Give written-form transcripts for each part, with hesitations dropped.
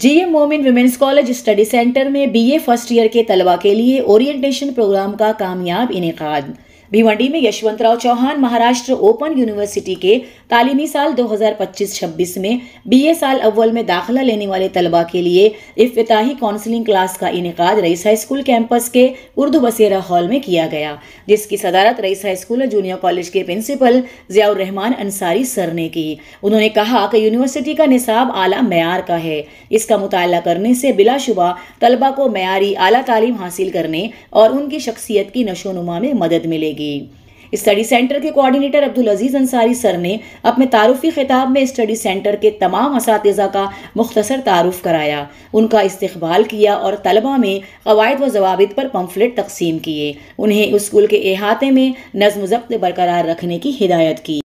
GM Momin women's college study centre में BA first year के तलबा के लिए ओरिएंटेशन प्रोग्राम का कामयाब इनेकाद। भिवंडी में यशवंतराव चौहान महाराष्ट्र ओपन यूनिवर्सिटी के तालीमी साल 2025-26 में बीए साल अव्वल में दाखिला लेने वाले तलबा के लिए इफ्तिताही काउंसलिंग क्लास का इनेकाद रईस हाई स्कूल कैंपस के उर्दू बसेरा हॉल में किया गया, जिसकी सदारत rice high school junior college के प्रिंसिपल ज़ियाउर रहमान अंसारी सर ने की। उन्होंने कहा कि यूनिवर्सिटी का निसाब आला मयार का है। इसका मुताला करने से बिलाशुबा तलबा को मयारी आला तालीम हासिल करने और उनकी शख्सियत की नशोनुमा में मदद मिलेगी। स्टडी सेंटर के कोऑर्डिनेटर अब्दुल अजीज अंसारी सर ने अपने तारुफी खिताब में स्टडी सेंटर के तमाम असातिज़ा का मुख्तसर तारुफ कराया, उनका इस्तकबाल किया और तलबा में क़वाइद व ज़वाबित पर पम्फलेट तकसीम किए। उन्हें स्कूल के अहाते में नज़्म ज़ब्त बरकरार रखने की हिदायत की।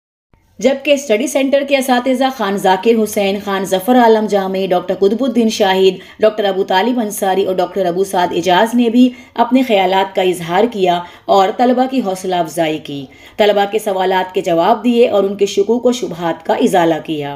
जबकि स्टडी सेंटर के असातिज़ा खान जाकिर हुसैन, खान जफर आलम जामी, डॉक्टर कुतुबुद्दीन शाहिद, डॉक्टर अबू तालिब अंसारी और डॉक्टर अबू साद एजाज ने भी अपने ख्यालात का इजहार किया और तलबा की हौसला अफजाई की। तलबा के सवालात के जवाब दिए और उनके शुकूक व शुबहात का इजाला किया।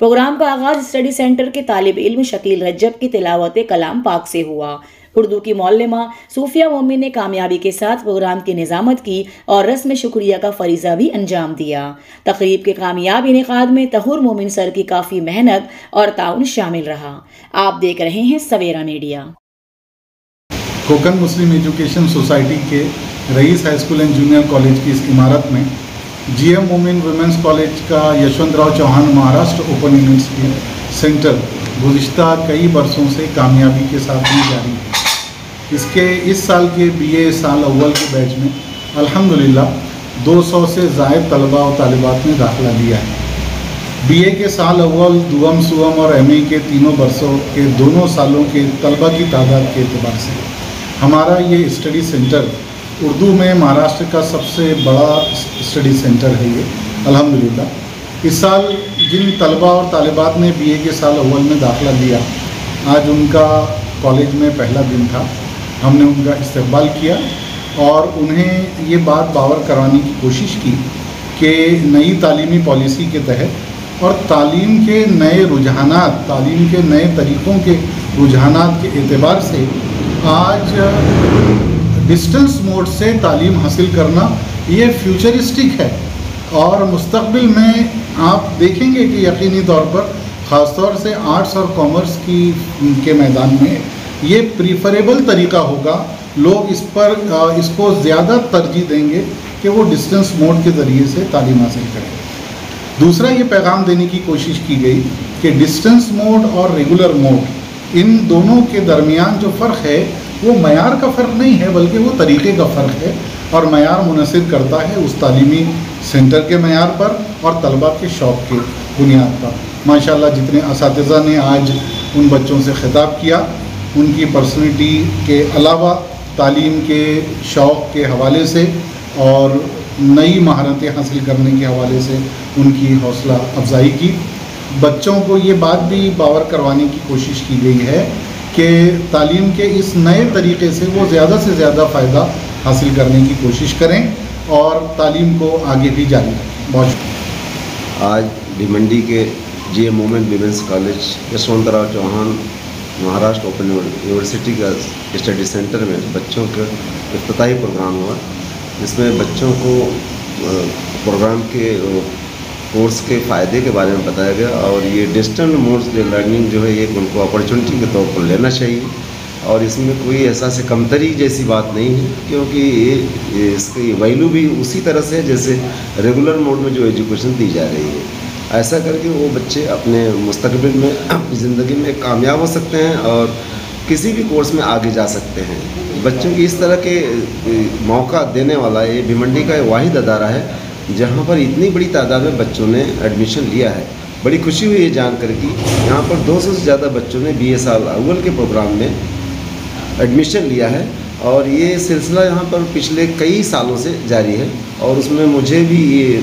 प्रोग्राम का आगाज स्टडी सेंटर के तालिब इल्म शकील रज्जब की तिलावत कलाम पाक से हुआ। उर्दू की मौलमा सूफिया मोमिन ने कामयाबी के साथ प्रोग्राम की निजामत की और रस्म शुक्रिया का फरीजा भी अंजाम दिया। तकरीब के कामयाब इनेकाद में तहुर मोमिन सर की काफ़ी मेहनत और ताउन शामिल रहा। आप देख रहे हैं Savera media. Kokan Muslim education society के Rais high school and junior college की इस इमारत में जीएम मोमिन वुमेंस कॉलेज का Yashwantrao Chavan Maharashtra open university centre गुज़िश्ता कई बरसों से कामयाबी के साथ ही जारी है। इसके इस साल के बीए साल अव्वल के बैच में अल्हम्दुलिल्लाह 200 से ज़ायद तलबा और तालिबात ने दाखिला लिया है। बीए के साल अव्वल, दुअम, सुअम और एमए के तीनों बरसों के दोनों सालों के तलबा की तादाद के एतबार से हमारा ये स्टडी सेंटर उर्दू में महाराष्ट्र का सबसे बड़ा स्टडी सेंटर है ये अल्हम्दुलिल्लाह। इस साल जिन तलबा और तालिबात ने बीए के साल अव्वल में दाखिला लिया, आज उनका कॉलेज में पहला दिन था। हमने उनका इस्तकबाल किया और उन्हें ये बात बावर कराने की कोशिश की कि नई तालीमी पॉलिसी के तहत और तालीम के नए रुझानात, तालीम के नए तरीक़ों के रुझानात के एतबार से आज डिस्टेंस मोड से तालीम हासिल करना ये फ्यूचरिस्टिक है और मुस्तक़बिल में आप देखेंगे कि यकीनी तौर पर ख़ास तौर से आर्ट्स और कॉमर्स के मैदान में ये प्रीफरेबल तरीका होगा। लोग इसको ज़्यादा तरजीह देंगे कि वो डिस्टेंस मोड के ज़रिए से तालीम हासिल करें। दूसरा ये पैगाम देने की कोशिश की गई कि डिस्टेंस मोड और रेगुलर मोड इन दोनों के दरमियान जो फ़र्क है वो मयार का फ़र्क नहीं है, बल्कि वो तरीक़े का फ़र्क है और मयार मुनसिर करता है उस तालीमी सेंटर के मयार पर और तलबा के शौक़ के बुनियाद पर। माशाल्लाह जितने असातिज़ा ने आज उन बच्चों से ख़िताब किया, उनकी पर्सनैलिटी के अलावा तालीम के शौक़ के हवाले से और नई महारतें हासिल करने के हवाले से उनकी हौसला अफजाई की। बच्चों को ये बात भी बावर करवाने की कोशिश की गई है कि तालीम के इस नए तरीक़े से वो ज़्यादा से ज़्यादा फ़ायदा हासिल करने की कोशिश करें और तालीम को आगे भी जारी रखें। बहुत शुक्रिया। आज भिवंडी के GM Momin women's college Yashwantrao Chavan Maharashtra open university का स्टडी सेंटर में बच्चों का इफ्तिताही प्रोग्राम हुआ, जिसमें बच्चों को प्रोग्राम के कोर्स के फ़ायदे के बारे में बताया गया और ये डिस्टेंस मोड लर्निंग जो है ये उनको अपॉर्चुनिटी के तौर पर लेना चाहिए और इसमें कोई एहसास कमतरी जैसी बात नहीं है, क्योंकि इसकी वैल्यू भी उसी तरह से है जैसे रेगुलर मोड में जो एजुकेशन दी जा रही है। ऐसा करके वो बच्चे अपने मुस्तकबिल में अपनी ज़िंदगी में कामयाब हो सकते हैं और किसी भी कोर्स में आगे जा सकते हैं। बच्चों की इस तरह के मौका देने वाला ये भिवंडी का वाहिद अदारा है जहाँ पर इतनी बड़ी तादाद में बच्चों ने एडमिशन लिया है। बड़ी खुशी हुई ये जानकर कि यहाँ पर 200 से ज़्यादा बच्चों ने बीए साल अव्वल के प्रोग्राम में एडमिशन लिया है और ये सिलसिला यहाँ पर पिछले कई सालों से जारी है और उसमें मुझे भी ये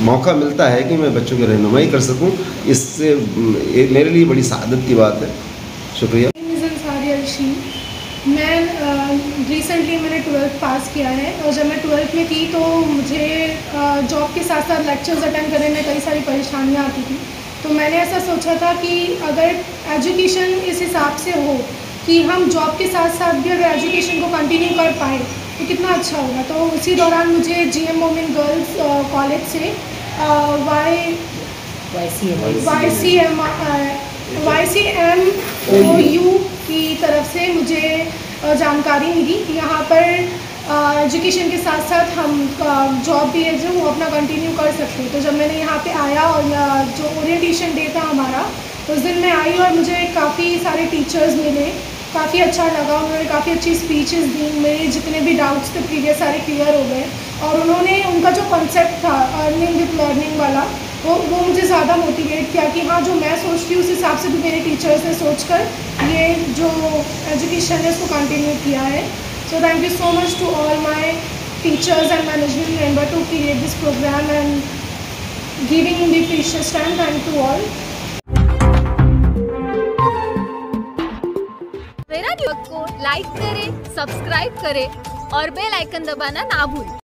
मौका मिलता है कि मैं बच्चों की रहनुमाई कर सकूं। इससे मेरे लिए बड़ी सआदत की बात है। शुक्रिया। मैं रिसेंटली मैंने 12th पास किया है और जब मैं 12th में थी तो मुझे जॉब के साथ साथ लेक्चर्स अटेंड करने में कई सारी परेशानियाँ आती थी। तो मैंने ऐसा सोचा था कि अगर एजुकेशन इस हिसाब से हो कि हम जॉब के साथ साथ भी अगर एजुकेशन को कंटिन्यू कर पाए तो कितना अच्छा होगा। तो उसी दौरान मुझे GM मोमिन गर्ल्स कॉलेज से YCMOU की तरफ से मुझे जानकारी मिली कि यहाँ पर एजुकेशन के साथ साथ हम जॉब भी है जो वो अपना कंटिन्यू कर सकते हैं। तो जब मैंने यहाँ पे आया और जो ओरिएंटेशन डे था हमारा, उस दिन मैं आई और मुझे काफ़ी सारे टीचर्स मिले, काफ़ी अच्छा लगा। उन्होंने काफ़ी अच्छी स्पीचेस दी, मेरे जितने भी डाउट्स थे प्रीवियस सारे क्लियर हो गए। और उन्होंने उनका जो कॉन्सेप्ट था अर्निंग विथ लर्निंग वाला, वो मुझे ज़्यादा मोटिवेट किया कि हाँ जो मैं सोचती हूँ उस हिसाब से भी मेरे टीचर्स ने सोचकर ये जो एजुकेशन है उसको कंटिन्यू किया है। So thank you so much to all my teachers and management member to create this program and giving me precious time. Thank you all. मेरा न्यूज़ को लाइक करें, सब्सक्राइब करें और बेल आइकन दबाना ना भूलें।